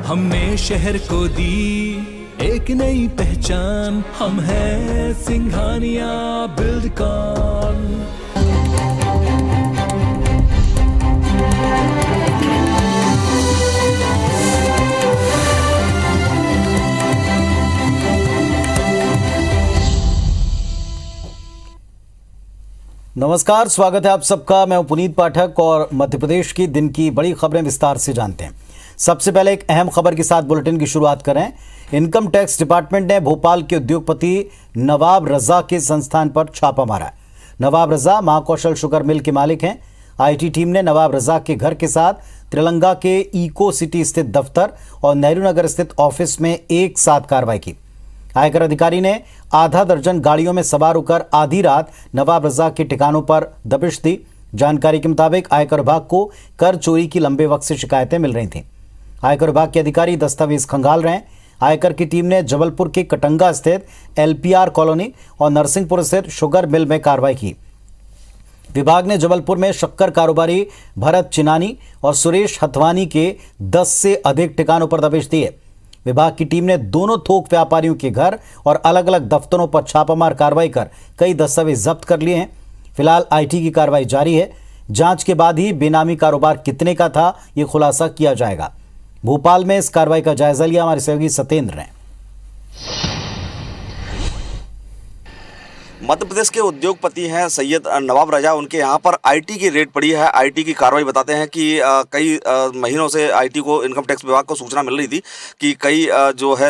हमने शहर को दी एक नई पहचान, हम हैं सिंघानिया बिल्डकॉन। नमस्कार, स्वागत है आप सबका। मैं हूं पुनीत पाठक और मध्य प्रदेश की दिन की बड़ी खबरें विस्तार से जानते हैं। सबसे पहले एक अहम खबर के साथ बुलेटिन की शुरुआत करें। इनकम टैक्स डिपार्टमेंट ने भोपाल के उद्योगपति नवाब रजा के संस्थान पर छापा मारा। नवाब रजा महाकौशल शुगर मिल के मालिक हैं। आईटी टीम ने नवाब रजा के घर के साथ त्रिलंगा के इको सिटी स्थित दफ्तर और नेहरू नगर स्थित ऑफिस में एक साथ कार्रवाई की। आयकर अधिकारी ने आधा दर्जन गाड़ियों में सवार होकर आधी रात नवाब रजा के ठिकानों पर दबिश दी। जानकारी के मुताबिक आयकर विभाग को कर चोरी की लंबे वक्त से शिकायतें मिल रही थीं। आयकर विभाग के अधिकारी दस्तावेज खंगाल रहे हैं। आयकर की टीम ने जबलपुर के कटंगा स्थित LPR कॉलोनी और नरसिंहपुर स्थित शुगर मिल में कार्रवाई की। विभाग ने जबलपुर में शक्कर कारोबारी भरत चिनानी और सुरेश हथवानी के 10 से अधिक ठिकानों पर दबिश दी है। विभाग की टीम ने दोनों थोक व्यापारियों के घर और अलग अलग दफ्तरों पर छापामार कार्रवाई कर कई दस्तावेज जब्त कर लिए हैं। फिलहाल आईटी की कार्रवाई जारी है। जांच के बाद ही बेनामी कारोबार कितने का था, ये खुलासा किया जाएगा। भोपाल में इस कार्रवाई का जायजा लिया हमारे सहयोगी सत्येंद्र ने। मध्य प्रदेश के उद्योगपति हैं सैयद नवाब रजा, उनके यहाँ पर आईटी की रेड पड़ी है। आईटी की कार्रवाई बताते हैं कि कई महीनों से आईटी को इनकम टैक्स विभाग को सूचना मिल रही थी कि कई जो है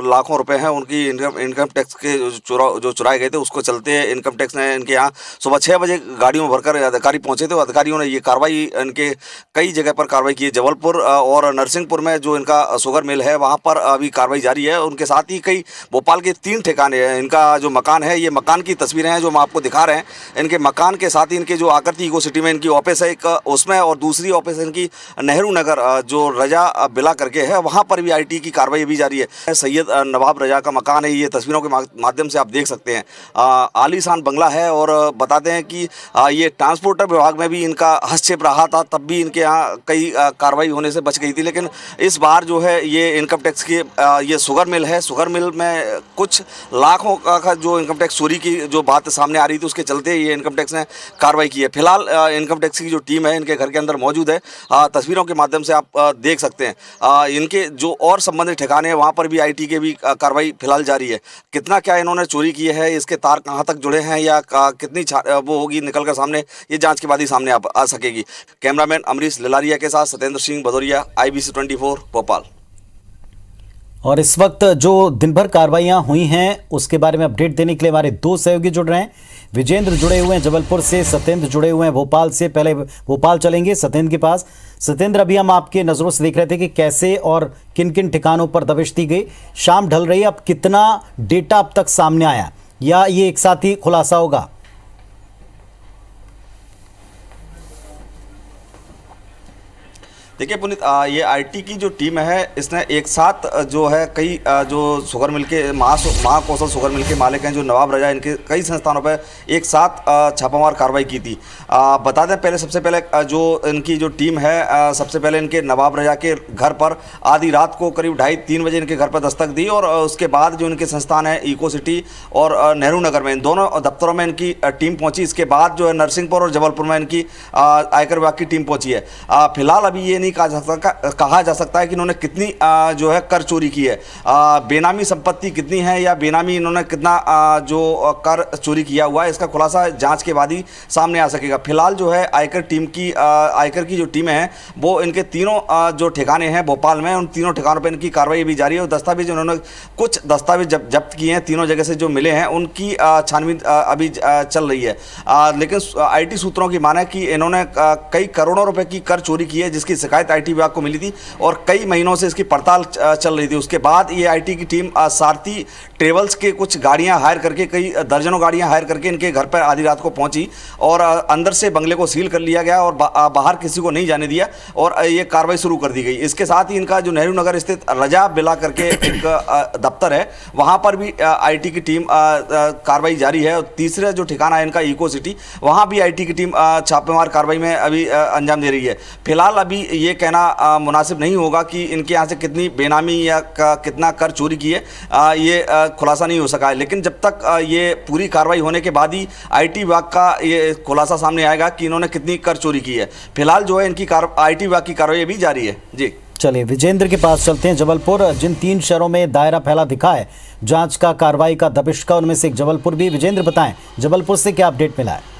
लाखों रुपए हैं उनकी इनकम टैक्स के जो चुराए गए थे, उसको चलते इनकम टैक्स ने इनके यहाँ सुबह 6 बजे गाड़ियों में भरकर अधिकारी पहुंचे थे। अधिकारियों ने ये कार्रवाई इनके कई जगह पर कार्रवाई की है। जबलपुर और नरसिंहपुर में जो इनका शुगर मिल है वहाँ पर अभी कार्रवाई जारी है। उनके साथ ही कई भोपाल के 3 ठिकाने हैं। इनका जो मकान है, ये मकान की तस्वीरें हैं जो हम आपको दिखा रहे हैं। इनके मकान के साथ ही इनके जो आकृति इको सिटी में इनकी ऑफिस है एक उसमें, और दूसरी ऑफिस इनकी नेहरू नगर जो रजा बिला करके है, वहां पर भी आईटी की कार्रवाई भी जारी है। सैयद नवाब रजा का मकान है, ये तस्वीरों के माध्यम से आप देख सकते हैं। आलीशान बंगला है और बताते हैं कि ये ट्रांसपोर्टर विभाग में भी इनका हस्तक्षेप रहा था, तब भी इनके यहाँ कई कार्रवाई होने से बच गई थी। लेकिन इस बार जो है ये इनकम टैक्स की ये शुगर मिल है, शुगर मिल में कुछ लाखों का जो इनकम टैक्स चोरी की जो बात सामने आ रही थी, उसके चलते ये इनकम टैक्स ने कार्रवाई की है। फिलहाल इनकम टैक्स की जो टीम है इनके घर के अंदर मौजूद है। तस्वीरों के माध्यम से आप देख सकते हैं। इनके जो और संबंधित ठिकाने हैं वहाँ पर भी आईटी के भी कार्रवाई फिलहाल जारी है। कितना क्या इन्होंने चोरी की है, इसके तार कहाँ तक जुड़े हैं या कितनी वो होगी निकल कर सामने, ये जाँच के बाद ही सामने आ सकेगी। कैमरामैन अमरीश लिलारिया के साथ सत्येंद्र सिंह भदौरिया, IBC 24 भोपाल। और इस वक्त जो दिन भर कार्रवाइयां हुई हैं उसके बारे में अपडेट देने के लिए हमारे 2 सहयोगी जुड़ रहे हैं। विजेंद्र जुड़े हुए हैं जबलपुर से, सत्येंद्र जुड़े हुए हैं भोपाल से। पहले भोपाल चलेंगे सत्येंद्र के पास। सत्येंद्र, अभी हम आपके नज़रों से देख रहे थे कि कैसे और किन किन ठिकानों पर दबिश दी गई। शाम ढल रही है, अब कितना डेटा अब तक सामने आया या ये एक साथ ही खुलासा होगा? देखिए पुनीत, ये आईटी की जो टीम है इसने एक साथ जो है कई जो शुगर मिल के महाकौशल शुगर मिल के मालिक हैं जो नवाब रजा, इनके कई संस्थानों पर एक साथ छापामार कार्रवाई की थी। बता दें पहले, सबसे पहले जो इनकी जो टीम है, सबसे पहले इनके नवाब रजा के घर पर आधी रात को करीब 2:30-3 बजे इनके घर पर दस्तक दी और उसके बाद जो इनके संस्थान है इको सिटी और नेहरू नगर में, इन दोनों दफ्तरों में इनकी टीम पहुँची। इसके बाद जो है नरसिंहपुर और जबलपुर में इनकी आयकर विभाग की टीम पहुँची है। फिलहाल अभी ये कहा जा सकता है कि इन्होंने कितनी जो है कर चोरी की है, बेनामी संपत्ति कितनी है या बेनामी इन्होंने कितना जो कर चोरी किया हुआ है, इसका खुलासा जांच के बाद ही सामने आ सकेगा। फिलहाल जो है आयकर की जो टीमें हैं वो इनके तीनों जो ठिकाने हैं भोपाल में, उन तीनों ठिकानों पर इनकी कार्रवाई भी जारी है। और दस्तावेज उन्होंने कुछ दस्तावेज जब्त किए हैं, तीनों जगह से जो मिले हैं उनकी छानबीन अभी चल रही है। लेकिन आईटी सूत्रों की माना है कि इन्होंने कई करोड़ों रुपए की कर चोरी की है, जिसकी शिकायत आईटी विभाग को मिली थी और कई महीनों से इसकी पड़ताल चल रही थी। उसके बाद ये आईटी की टीम सारथी ट्रेवल्स के कुछ गाड़ियां हायर करके, कई दर्जनों गाड़ियां हायर करके इनके घर पर आधी रात को पहुंची और अंदर से बंगले को सील कर लिया गया और बाहर किसी को नहीं जाने दिया और ये कार्रवाई शुरू कर दी गई। इसके साथ ही इनका जो नेहरू नगर स्थित रजा बिला करके एक दफ्तर है, वहां पर भी आईटी की टीम कार्रवाई जारी है। और तीसरा जो ठिकाना है इनका इको सिटी, वहां भी आईटी की टीम छापेमार कार्रवाई में अभी अंजाम दे रही है। फिलहाल अभी ये कहना मुनासिब नहीं होगा कि इनके यहाँ से कितनी बेनामी या कितना कर चोरी की है, ये खुलासा नहीं हो सका है। लेकिन जब तक ये पूरी कार्रवाई होने के बाद ही IT विभाग का ये खुलासा सामने आएगा कि इन्होंने कितनी कर चोरी की है। फिलहाल जो है इनकी IT विभाग की कार्रवाई भी जारी है। जी चलिए विजेंद्र के पास चलते हैं। जबलपुर, जिन 3 शहरों में दायरा फैला दिखा है जांच का, कार्रवाई का, दबिश का, उनमें से एक जबलपुर भी। विजेंद्र बताएं जबलपुर से क्या अपडेट मिला है?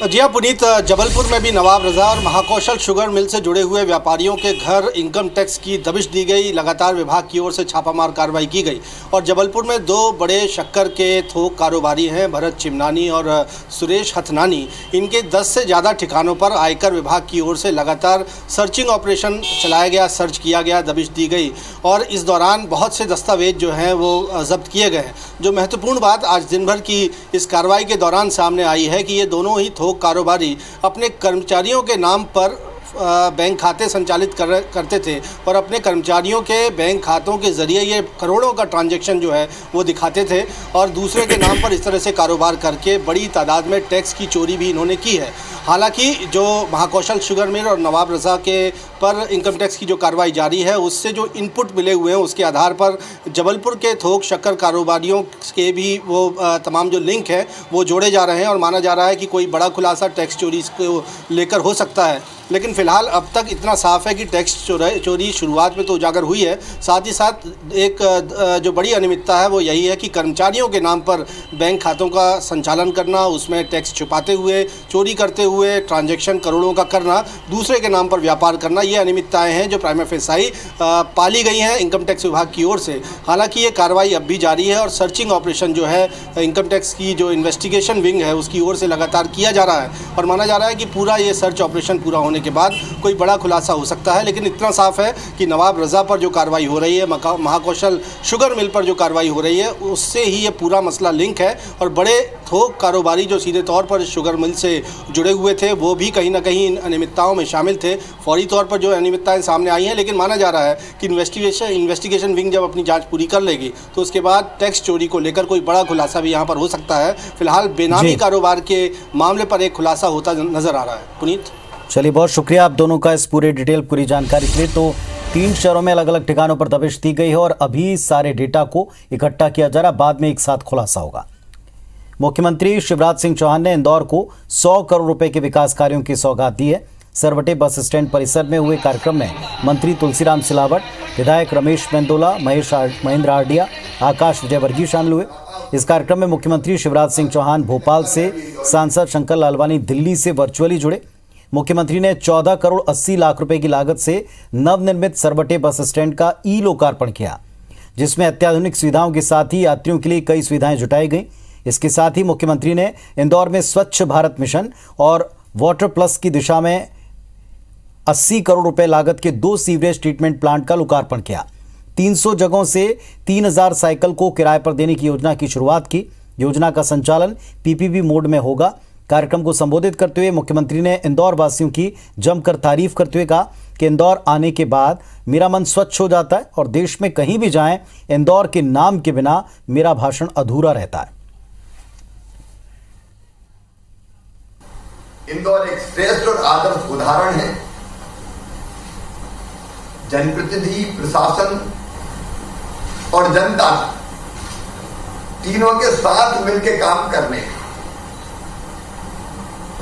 जी हाँ पुनीत, जबलपुर में भी नवाब रजा और महाकौशल शुगर मिल से जुड़े हुए व्यापारियों के घर इनकम टैक्स की दबिश दी गई। लगातार विभाग की ओर से छापामार कार्रवाई की गई और जबलपुर में 2 बड़े शक्कर के थोक कारोबारी हैं, भरत चिमनानी और सुरेश हथनानी। इनके 10 से ज़्यादा ठिकानों पर आयकर विभाग की ओर से लगातार सर्चिंग ऑपरेशन चलाया गया, सर्च किया गया, दबिश दी गई और इस दौरान बहुत से दस्तावेज जो हैं वो जब्त किए गए हैं। जो महत्वपूर्ण बात आज दिन भर की इस कार्रवाई के दौरान सामने आई है कि ये दोनों ही थोक कारोबारी अपने कर्मचारियों के नाम पर बैंक खाते संचालित करते थे और अपने कर्मचारियों के बैंक खातों के ज़रिए ये करोड़ों का ट्रांजैक्शन जो है वो दिखाते थे और दूसरे के नाम पर इस तरह से कारोबार करके बड़ी तादाद में टैक्स की चोरी भी इन्होंने की है। हालांकि जो महाकौशल शुगर मिल और नवाब रजा के पर इनकम टैक्स की जो कार्रवाई जारी है उससे जो इनपुट मिले हुए हैं उसके आधार पर जबलपुर के थोक शक्कर कारोबारियों के भी वो तमाम जो लिंक है वो जोड़े जा रहे हैं और माना जा रहा है कि कोई बड़ा खुलासा टैक्स चोरी को लेकर हो सकता है। लेकिन फ़िलहाल अब तक इतना साफ है कि टैक्स चोरी शुरुआत में तो उजागर हुई है, साथ ही साथ एक जो बड़ी अनियमितता है वो यही है कि कर्मचारियों के नाम पर बैंक खातों का संचालन करना, उसमें टैक्स छुपाते हुए, चोरी करते हुए ट्रांजैक्शन करोड़ों का करना, दूसरे के नाम पर व्यापार करना, ये अनियमितताएं हैं जो प्राइमा फेसाई पाली गई हैं इनकम टैक्स विभाग की ओर से। हालांकि ये कार्रवाई अब भी जारी है और सर्चिंग ऑपरेशन जो है इनकम टैक्स की जो इन्वेस्टिगेशन विंग है उसकी ओर से लगातार किया जा रहा है और माना जा रहा है कि पूरा ये सर्च ऑपरेशन पूरा होने के बाद कोई बड़ा खुलासा हो सकता है। लेकिन इतना साफ है कि नवाब रजा पर जो कार्रवाई हो रही है, महाकौशल शुगर मिल पर जो कार्रवाई हो रही है, उससे ही ये पूरा मसला लिंक है और बड़े थोक कारोबारी जो सीधे तौर पर शुगर मिल से जुड़े हुए थे वो भी कहीं ना कहीं इन अनियमितताओं में शामिल थे। फौरी तौर पर जो अनियमितताएं सामने आई हैं, लेकिन माना जा रहा है कि इन्वेस्टिगेशन विंग जब अपनी जांच पूरी कर लेगी तो उसके बाद टैक्स चोरी को लेकर कोई बड़ा खुलासा भी यहाँ पर हो सकता है। फिलहाल बेनामी कारोबार के मामले पर एक खुलासा होता नजर आ रहा है। पुनीत, चलिए बहुत शुक्रिया आप दोनों का इस पूरी डिटेल, पूरी जानकारी के लिए। तो 3 शहरों में अलग अलग ठिकानों पर दबिश दी गई है और अभी सारे डेटा को इकट्ठा किया जा रहा, बाद में एक साथ खुलासा होगा। मुख्यमंत्री शिवराज सिंह चौहान ने इंदौर को 100 करोड़ रुपए के विकास कार्यों की सौगात दी है। सरवटे बस स्टैंड परिसर में हुए कार्यक्रम में मंत्री तुलसीराम सिलावट, विधायक रमेश मेंदोला, महेंद्र आर्डिया, आकाश विजयवर्गीय शामिल हुए। इस कार्यक्रम में मुख्यमंत्री शिवराज सिंह चौहान भोपाल से, सांसद शंकर लालवानी दिल्ली से वर्चुअली जुड़े। मुख्यमंत्री ने 14 करोड़ 80 लाख रुपए की लागत से नवनिर्मित सरवटे बस स्टैंड का लोकार्पण किया, जिसमें अत्याधुनिक सुविधाओं के साथ ही यात्रियों के लिए कई सुविधाएं जुटाई गई। इसके साथ ही मुख्यमंत्री ने इंदौर में स्वच्छ भारत मिशन और वाटर प्लस की दिशा में 80 करोड़ रुपए लागत के 2 सीवरेज ट्रीटमेंट प्लांट का लोकार्पण किया। 300 जगहों से 3000 साइकिल को किराए पर देने की योजना की शुरुआत की। योजना का संचालन PPP मोड में होगा। कार्यक्रम को संबोधित करते हुए मुख्यमंत्री ने इंदौर वासियों की जमकर तारीफ करते हुए कहा कि इंदौर आने के बाद मेरा मन स्वच्छ हो जाता है और देश में कहीं भी जाएं, इंदौर के नाम के बिना मेरा भाषण अधूरा रहता है। इंदौर एक श्रेष्ठ और आदर्श उदाहरण है जनप्रतिनिधि, प्रशासन और जनता तीनों के साथ मिलकर काम करने।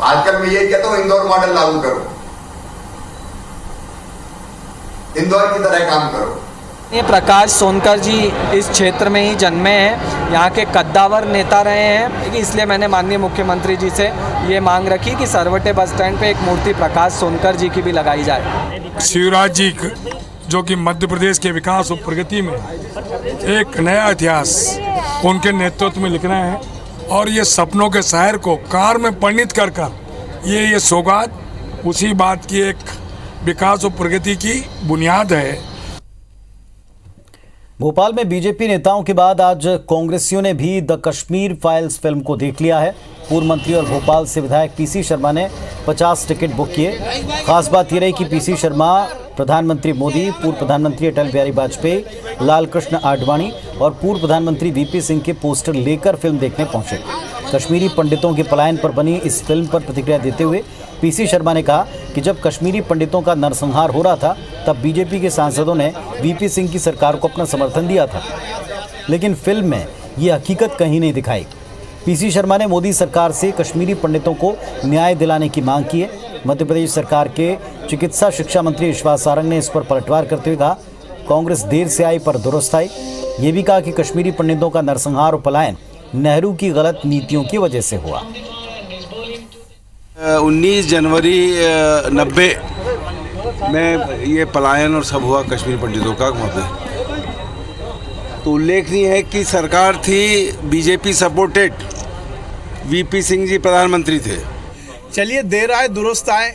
आजकल मैं ये कहता हूं इंदौर मॉडल लागू करो, इंदौर की तरह काम करो। ये प्रकाश सोनकर जी इस क्षेत्र में ही जन्मे हैं, यहाँ के कद्दावर नेता रहे हैं, इसलिए मैंने माननीय मुख्यमंत्री जी से ये मांग रखी कि सरवटे बस स्टैंड पे एक मूर्ति प्रकाश सोनकर जी की भी लगाई जाए। शिवराज जी जो कि मध्य प्रदेश के विकास और प्रगति में एक नया इतिहास उनके नेतृत्व में लिखना है और ये सपनों के शहर को कार में परिणित कर ये सौगात उसी बात की एक विकास और प्रगति की बुनियाद है। भोपाल में बीजेपी नेताओं के बाद आज कांग्रेसियों ने भी द कश्मीर फाइल्स फिल्म को देख लिया है। पूर्व मंत्री और भोपाल से विधायक PC शर्मा ने 50 टिकट बुक किए। खास बात यह रही कि PC शर्मा प्रधानमंत्री मोदी, पूर्व प्रधानमंत्री अटल बिहारी वाजपेयी, लाल कृष्ण आडवाणी और पूर्व प्रधानमंत्री वीपी सिंह के पोस्टर लेकर फिल्म देखने पहुंचे। कश्मीरी पंडितों के पलायन पर बनी इस फिल्म पर प्रतिक्रिया देते हुए पीसी शर्मा ने कहा कि जब कश्मीरी पंडितों का नरसंहार हो रहा था तब बीजेपी के सांसदों ने वीपी सिंह की सरकार को अपना समर्थन दिया था, लेकिन फिल्म में ये हकीकत कहीं नहीं दिखाई। पीसी शर्मा ने मोदी सरकार से कश्मीरी पंडितों को न्याय दिलाने की मांग की है। मध्य प्रदेश सरकार के चिकित्सा शिक्षा मंत्री विश्वास सारंग ने इस पर पलटवार करते हुए कहा, कांग्रेस देर से आई पर दुरुस्त आई। ये भी कहा कि कश्मीरी पंडितों का नरसंहार और पलायन नेहरू की गलत नीतियों की वजह से हुआ। 19 जनवरी 90 में ये पलायन और सब हुआ कश्मीरी पंडितों का वहाँ पे। तो उल्लेखनीय है कि सरकार थी BJP supported, VP Singh ji प्रधानमंत्री थे। चलिए देर आए दुरुस्त आए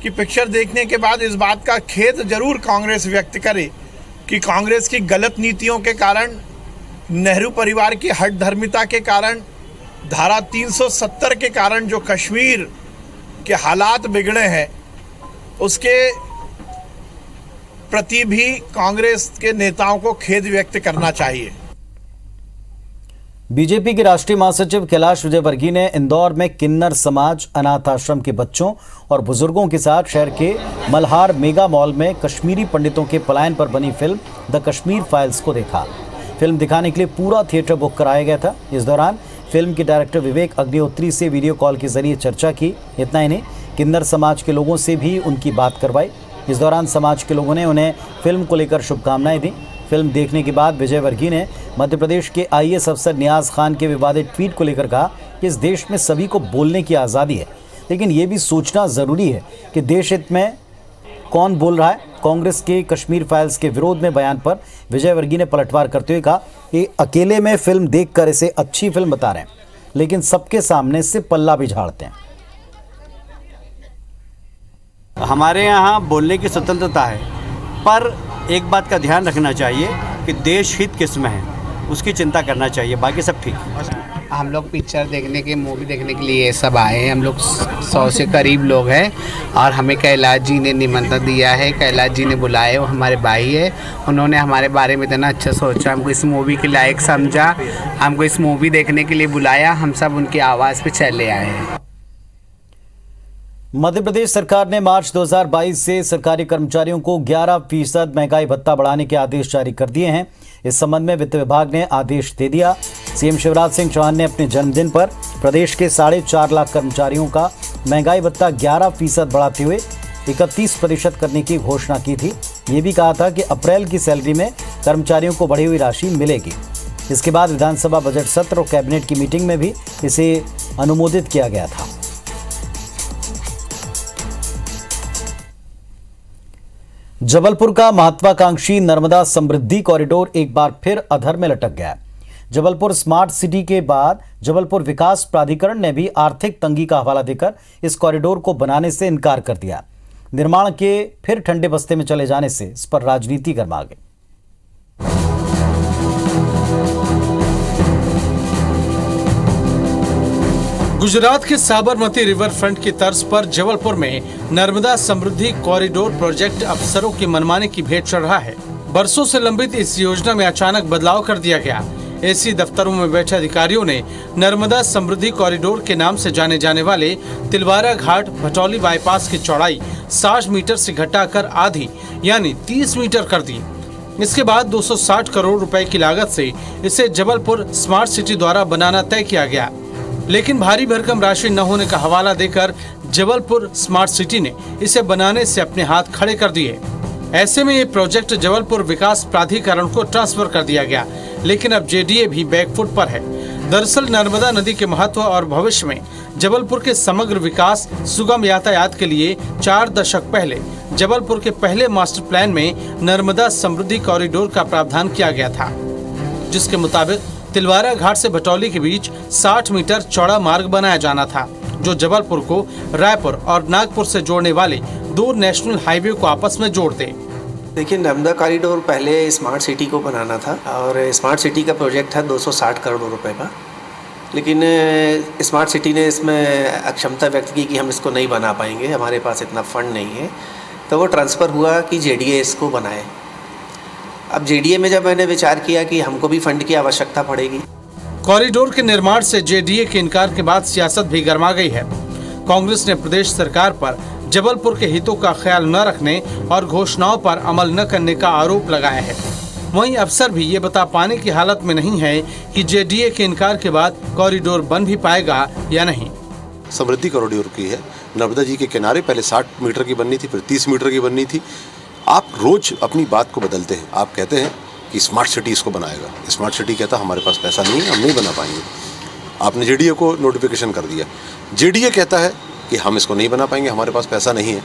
कि पिक्चर देखने के बाद इस बात का खेद जरूर कांग्रेस व्यक्त करे कि कांग्रेस की गलत नीतियों के कारण, नेहरू परिवार की हठधर्मिता के कारण, धारा 370 के कारण जो कश्मीर के हालात बिगड़े हैं उसके प्रति भी कांग्रेस के नेताओं को खेद व्यक्त करना चाहिए। बीजेपी के राष्ट्रीय महासचिव कैलाश विजयवर्गीय ने इंदौर में किन्नर समाज अनाथ आश्रम के बच्चों और बुजुर्गों के साथ शहर के मल्हार मेगा मॉल में कश्मीरी पंडितों के पलायन पर बनी फिल्म द कश्मीर फाइल्स को देखा। फिल्म दिखाने के लिए पूरा थिएटर बुक कराया गया था। इस दौरान फिल्म के डायरेक्टर विवेक अग्निहोत्री से वीडियो कॉल के जरिए चर्चा की। इतना ही नहीं, किन्नर समाज के लोगों से भी उनकी बात करवाई। इस दौरान समाज के लोगों ने उन्हें फिल्म को लेकर शुभकामनाएं दी। फिल्म देखने के बाद विजयवर्गीय ने मध्य प्रदेश के आईएएस अफसर नियाज खान के विवादित ट्वीट को लेकर कहा कि इस देश में सभी को बोलने की आज़ादी है, लेकिन ये भी सोचना ज़रूरी है कि देश हित में कौन बोल रहा है। कांग्रेस के कश्मीर फाइल्स के विरोध में बयान पर विजयवर्गीय ने पलटवार करते हुए कहा कि अकेले में फिल्म देखकर इसे अच्छी फिल्म बता रहे हैं, लेकिन सबके सामने से पल्ला भी झाड़ते हैं। हमारे यहाँ बोलने की स्वतंत्रता है, पर एक बात का ध्यान रखना चाहिए कि देश हित किस में है, उसकी चिंता करना चाहिए, बाकी सब ठीक है। हम लोग पिक्चर देखने के, मूवी देखने के लिए सब आए हैं। हम लोग 100 से करीब लोग हैं और हमें कैलाश जी ने निमंत्रण दिया है। कैलाश जी ने बुलाए, वो हमारे भाई है। उन्होंने हमारे बारे में इतना अच्छा सोचा, हमको इस मूवी के लायक समझा, हमको इस मूवी देखने के लिए बुलाया। हम सब उनकी आवाज़ पे चले आए हैं। मध्य प्रदेश सरकार ने मार्च 2022 से सरकारी कर्मचारियों को 11% महंगाई भत्ता बढ़ाने के आदेश जारी कर दिए हैं। इस संबंध में वित्त विभाग ने आदेश दे दिया। सीएम शिवराज सिंह चौहान ने अपने जन्मदिन पर प्रदेश के 4.5 लाख कर्मचारियों का महंगाई भत्ता 11% बढ़ाते हुए 31% करने की घोषणा की थी। ये भी कहा था कि अप्रैल की सैलरी में कर्मचारियों को बढ़ी हुई राशि मिलेगी। इसके बाद विधानसभा बजट सत्र और कैबिनेट की मीटिंग में भी इसे अनुमोदित किया गया था। जबलपुर का महत्वाकांक्षी नर्मदा समृद्धि कॉरिडोर एक बार फिर अधर में लटक गया। जबलपुर स्मार्ट सिटी के बाद जबलपुर विकास प्राधिकरण ने भी आर्थिक तंगी का हवाला देकर इस कॉरिडोर को बनाने से इनकार कर दिया। निर्माण के फिर ठंडे बस्ते में चले जाने से इस पर राजनीति गरमा गई। गुजरात के साबरमती रिवर फ्रंट की तर्ज पर जबलपुर में नर्मदा समृद्धि कॉरिडोर प्रोजेक्ट अफसरों की मनमानी की भेंट चढ़ रहा है। बरसों से लंबित इस योजना में अचानक बदलाव कर दिया गया। एसी दफ्तरों में बैठे अधिकारियों ने नर्मदा समृद्धि कॉरिडोर के नाम से जाने जाने वाले तिलवारा घाट भटौली बाईपास की चौड़ाई 60 मीटर से घटाकर आधी यानी 30 मीटर कर दी। इसके बाद 260 करोड़ रुपए की लागत से इसे जबलपुर स्मार्ट सिटी द्वारा बनाना तय किया गया, लेकिन भारी भरकम राशि न होने का हवाला देकर जबलपुर स्मार्ट सिटी ने इसे बनाने से अपने हाथ खड़े कर दिए। ऐसे में ये प्रोजेक्ट जबलपुर विकास प्राधिकरण को ट्रांसफर कर दिया गया, लेकिन अब जेडीए भी बैकफुट पर है। दरअसल नर्मदा नदी के महत्व और भविष्य में जबलपुर के समग्र विकास, सुगम यातायात के लिए 4 दशक पहले जबलपुर के पहले मास्टर प्लान में नर्मदा समृद्धि कॉरिडोर का प्रावधान किया गया था, जिसके मुताबिक तिलवारा घाट से भटौली के बीच 60 मीटर चौड़ा मार्ग बनाया जाना था, जो जबलपुर को रायपुर और नागपुर से जोड़ने वाले 2 नेशनल हाईवे को आपस में जोड़ दे। देखिए, नर्मदा कॉरिडोर पहले स्मार्ट सिटी को बनाना था और स्मार्ट सिटी का प्रोजेक्ट था 260 करोड़ रुपए का, लेकिन स्मार्ट सिटी ने इसमें अक्षमता व्यक्त की कि हम इसको नहीं बना पाएंगे, हमारे पास इतना फंड नहीं है। तो वो ट्रांसफ़र हुआ कि जेडीए इसको बनाए। अब जेडीए में जब मैंने विचार किया कि हमको भी फंड की आवश्यकता पड़ेगी। कॉरिडोर के निर्माण से जेडीए के इनकार के बाद सियासत भी गर्मा गई है। कांग्रेस ने प्रदेश सरकार पर जबलपुर के हितों का ख्याल न रखने और घोषणाओं पर अमल न करने का आरोप लगाया है। वहीं अफसर भी ये बता पाने की हालत में नहीं है कि जेडीए के इनकार के बाद कॉरिडोर बन भी पाएगा या नहीं। समृद्धि कॉरिडोर की है, नर्मदा जी के किनारे पहले 60 मीटर की बननी थी, फिर 30 मीटर की बननी थी। आप रोज अपनी बात को बदलते हैं। आप कहते हैं कि स्मार्ट सिटी इसको बनाएगा, स्मार्ट सिटी कहता हमारे पास पैसा नहीं है, हम नहीं बना पाएंगे। आपने जेडीए को नोटिफिकेशन कर दिया, जेडीए कहता है कि हम इसको नहीं बना पाएंगे, हमारे पास पैसा नहीं है।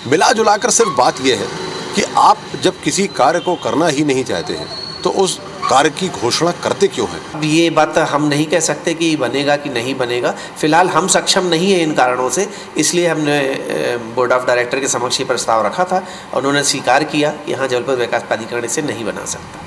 मिला जुलाकर सिर्फ बात यह है कि आप जब किसी कार्य को करना ही नहीं चाहते हैं तो उस कार्य की घोषणा करते क्यों हैं? अब ये बात हम नहीं कह सकते कि बनेगा कि नहीं बनेगा। फिलहाल हम सक्षम नहीं है इन कारणों से, इसलिए हमने बोर्ड ऑफ डायरेक्टर के समक्ष ये प्रस्ताव रखा था। उन्होंने स्वीकार किया कि यहाँ जबलपुर विकास प्राधिकरण इसे नहीं बना सकता।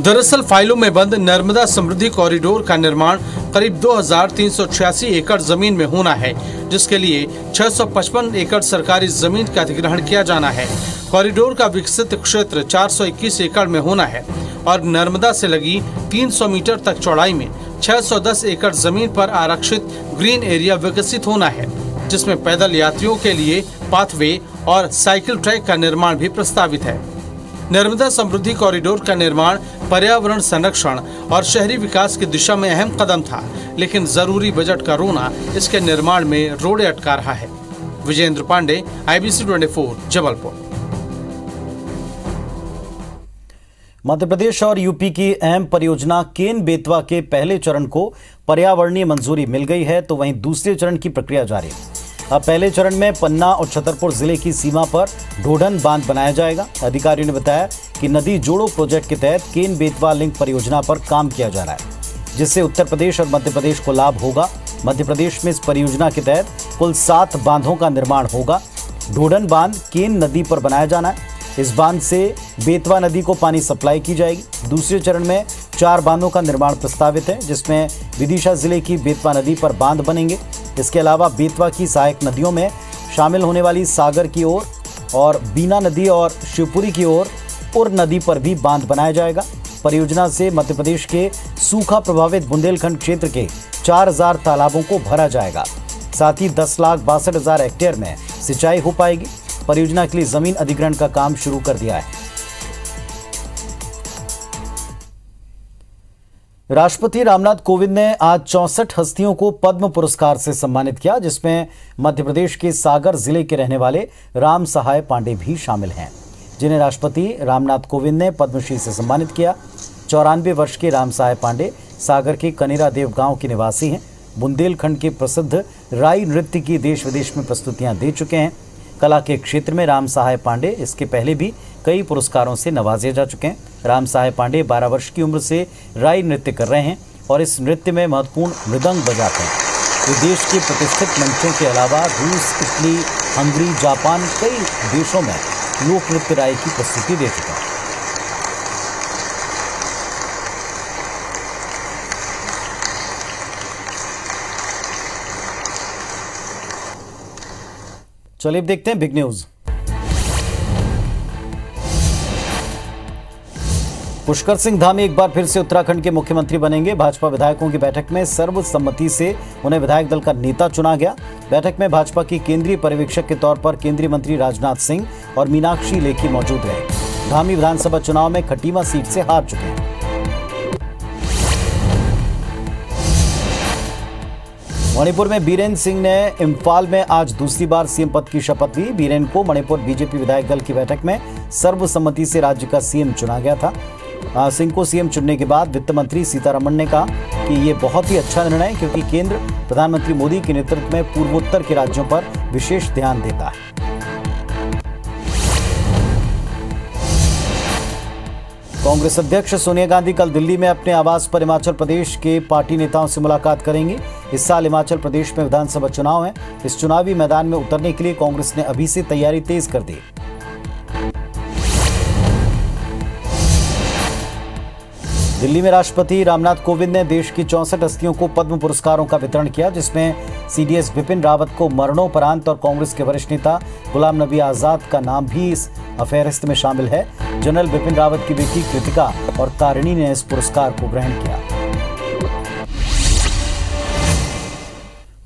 दरअसल फाइलों में बंद नर्मदा समृद्धि कॉरिडोर का निर्माण करीब 2386 एकड़ जमीन में होना है, जिसके लिए 655 एकड़ सरकारी जमीन का अधिग्रहण किया जाना है। कॉरिडोर का विकसित क्षेत्र 421 एकड़ में होना है और नर्मदा से लगी 300 मीटर तक चौड़ाई में 610 एकड़ जमीन पर आरक्षित ग्रीन एरिया विकसित होना है, जिसमें पैदल यात्रियों के लिए पाथवे और साइकिल ट्रैक का निर्माण भी प्रस्तावित है। नर्मदा समृद्धि कॉरिडोर का निर्माण पर्यावरण संरक्षण और शहरी विकास की दिशा में अहम कदम था, लेकिन जरूरी बजट का रोना इसके निर्माण में रोड़े अटका रहा है। विजेंद्र पांडे, IBC 24, जबलपुर। मध्य प्रदेश और यूपी की अहम परियोजना केन बेतवा के पहले चरण को पर्यावरणीय मंजूरी मिल गई है, तो वहीं दूसरे चरण की प्रक्रिया जारी है। अब पहले चरण में पन्ना और छतरपुर जिले की सीमा पर ढोढन बांध बनाया जाएगा। अधिकारियों ने बताया कि नदी जोड़ो प्रोजेक्ट के तहत केन बेतवा लिंक परियोजना पर काम किया जा रहा है, जिससे उत्तर प्रदेश और मध्य प्रदेश को लाभ होगा। मध्य प्रदेश में इस परियोजना के तहत कुल 7 बांधों का निर्माण होगा। ढोढन बांध केन नदी पर बनाया जाना है। इस बांध से बेतवा नदी को पानी सप्लाई की जाएगी। दूसरे चरण में 4 बांधों का निर्माण प्रस्तावित है, जिसमें विदिशा जिले की बेतवा नदी पर बांध बनेंगे। इसके अलावा बेतवा की सहायक नदियों में शामिल होने वाली सागर की ओर और बीना नदी और शिवपुरी की ओर उर नदी पर भी बांध बनाया जाएगा। परियोजना से मध्य प्रदेश के सूखा प्रभावित बुंदेलखंड क्षेत्र के 4000 तालाबों को भरा जाएगा। साथ ही 10,62,000 हेक्टेयर में सिंचाई हो पाएगी। परियोजना के लिए जमीन अधिग्रहण का काम शुरू कर दिया है। राष्ट्रपति रामनाथ कोविंद ने आज 64 हस्तियों को पद्म पुरस्कार से सम्मानित किया, जिसमें मध्य प्रदेश के सागर जिले के रहने वाले राम सहाय पांडे भी शामिल हैं, जिन्हें राष्ट्रपति रामनाथ कोविंद ने पद्मश्री से सम्मानित किया। 94 वर्ष के राम सहाय पांडे सागर के कनेरा देव गांव के निवासी हैं। बुंदेलखंड के प्रसिद्ध राई नृत्य की देश विदेश में प्रस्तुतियां दे चुके हैं। कला के क्षेत्र में राम सहाय पांडे इसके पहले भी कई पुरस्कारों से नवाजे जा चुके हैं। राम सहाय पांडे 12 वर्ष की उम्र से राई नृत्य कर रहे हैं और इस नृत्य में महत्वपूर्ण मृदंग बजाते हैं। वे देश के प्रतिष्ठित मंचों के अलावा रूस, इटली, हंगरी, जापान कई देशों में लोक नृत्य राई की प्रस्तुति दे चुके हैं। चलिए अब देखते हैं बिग न्यूज। पुष्कर सिंह धामी एक बार फिर से उत्तराखंड के मुख्यमंत्री बनेंगे। भाजपा विधायकों की बैठक में सर्वसम्मति से उन्हें विधायक दल का नेता चुना गया। बैठक में भाजपा की केंद्रीय पर्यवेक्षक के तौर पर केंद्रीय मंत्री राजनाथ सिंह और मीनाक्षी लेखी मौजूद रहे। धामी विधानसभा चुनाव में खटीमा सीट से हार चुके हैं। मणिपुर में बीरेन सिंह ने इम्फाल में आज दूसरी बार सीएम पद की शपथ ली। बीरेन को मणिपुर बीजेपी विधायक दल की बैठक में सर्वसम्मति से राज्य का सीएम चुना गया था। सिंह को सीएम चुनने के बाद वित्त मंत्री सीतारमण ने कहा कि ये बहुत ही अच्छा निर्णय है, क्योंकि केंद्र प्रधानमंत्री मोदी के नेतृत्व में पूर्वोत्तर के राज्यों पर विशेष ध्यान देता है। कांग्रेस अध्यक्ष सोनिया गांधी कल दिल्ली में अपने आवास पर हिमाचल प्रदेश के पार्टी नेताओं से मुलाकात करेंगी। इस साल हिमाचल प्रदेश में विधानसभा चुनाव है। इस चुनावी मैदान में उतरने के लिए कांग्रेस ने अभी से तैयारी तेज कर दी। दिल्ली में राष्ट्रपति रामनाथ कोविंद ने देश की 64 हस्तियों को पद्म पुरस्कारों का वितरण किया, जिसमें सीडीएस बिपिन रावत को मरणोपरांत और कांग्रेस के वरिष्ठ नेता गुलाम नबी आजाद का नाम भी इस फेहरिस्त में शामिल है। जनरल बिपिन रावत की बेटी कृतिका और तारिणी ने इस पुरस्कार को ग्रहण किया।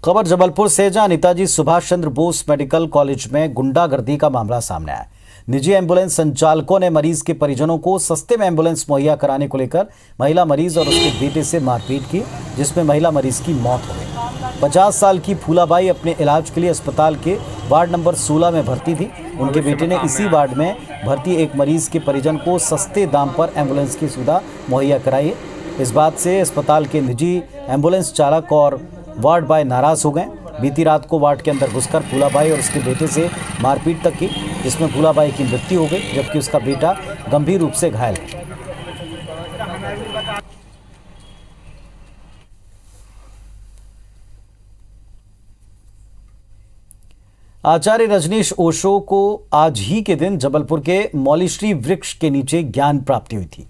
खबर जबलपुर से, जहां नेताजी सुभाष चंद्र बोस मेडिकल कॉलेज में गुंडागर्दी का मामला सामने आया। निजी एम्बुलेंस संचालकों ने मरीज के परिजनों को सस्ते में एम्बुलेंस मुहैया कराने को लेकर महिला मरीज और उसके बेटे से मारपीट की, जिसमें महिला मरीज की मौत हो गई। 50 साल की फूलाबाई अपने इलाज के लिए अस्पताल के वार्ड नंबर 16 में भर्ती थी। उनके बेटे ने इसी वार्ड में भर्ती एक मरीज के परिजन को सस्ते दाम पर एम्बुलेंस की सुविधा मुहैया कराई। इस बात से अस्पताल के निजी एम्बुलेंस चालक और वार्ड बॉय नाराज हो गए। बीती रात को वार्ड के अंदर घुसकर फूलाबाई और उसके बेटे से मारपीट तक की, जिसमें फूलाबाई की मृत्यु हो गई, जबकि उसका बेटा गंभीर रूप से घायल है। आचार्य रजनीश ओशो को आज ही के दिन जबलपुर के मौलीश्री वृक्ष के नीचे ज्ञान प्राप्ति हुई थी।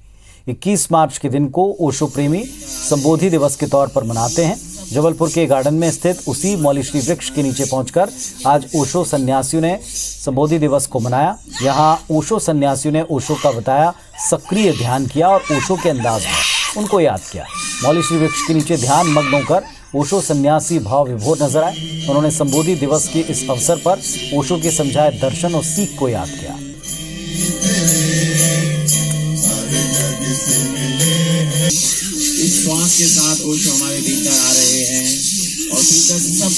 21 मार्च के दिन को ओशो प्रेमी संबोधि दिवस के तौर पर मनाते हैं। जबलपुर के गार्डन में स्थित उसी मौलीश्री वृक्ष के नीचे पहुंचकर आज ओशो सन्यासियों ने संबोधि दिवस को मनाया। यहां ओशो सन्यासियों ने ओशो का बताया सक्रिय ध्यान किया और ओशो के अंदाज में उनको याद किया। मौलीश्री वृक्ष के नीचे ध्यान मग्न होकर ओशो सन्यासी भाव विभोर नजर आए। उन्होंने संबोधि दिवस के इस अवसर पर ओशो के समझाए दर्शन और सीख को याद किया। इस श्वास के साथ ओशो हमारे भीतर आ रहे हैं और भीतर सब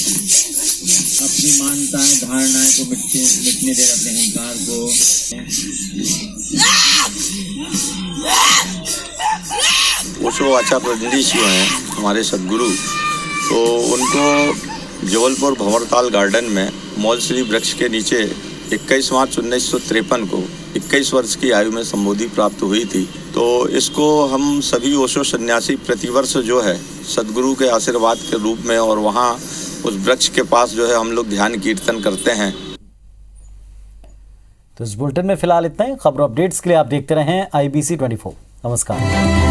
अपनी मान्यताएं धारणाएं को मिटने दे, अपने अहंकार को। ओशो आचार्य रजनीश जो हैं हमारे सदगुरु, तो उनको जबलपुर भंवरताल गार्डन में मौलश्री वृक्ष के नीचे 21 मार्च 1953 को 21 वर्ष की आयु में संबोधि प्राप्त हुई थी। तो इसको हम सभी ओशो सन्यासी प्रतिवर्ष जो है सदगुरु के आशीर्वाद के रूप में और वहाँ उस वृक्ष के पास जो है हम लोग ध्यान कीर्तन करते हैं। तो इस बुलेटिन में फिलहाल इतना ही। खबर अपडेट्स के लिए आप देखते रहें IBC 24। नमस्कार।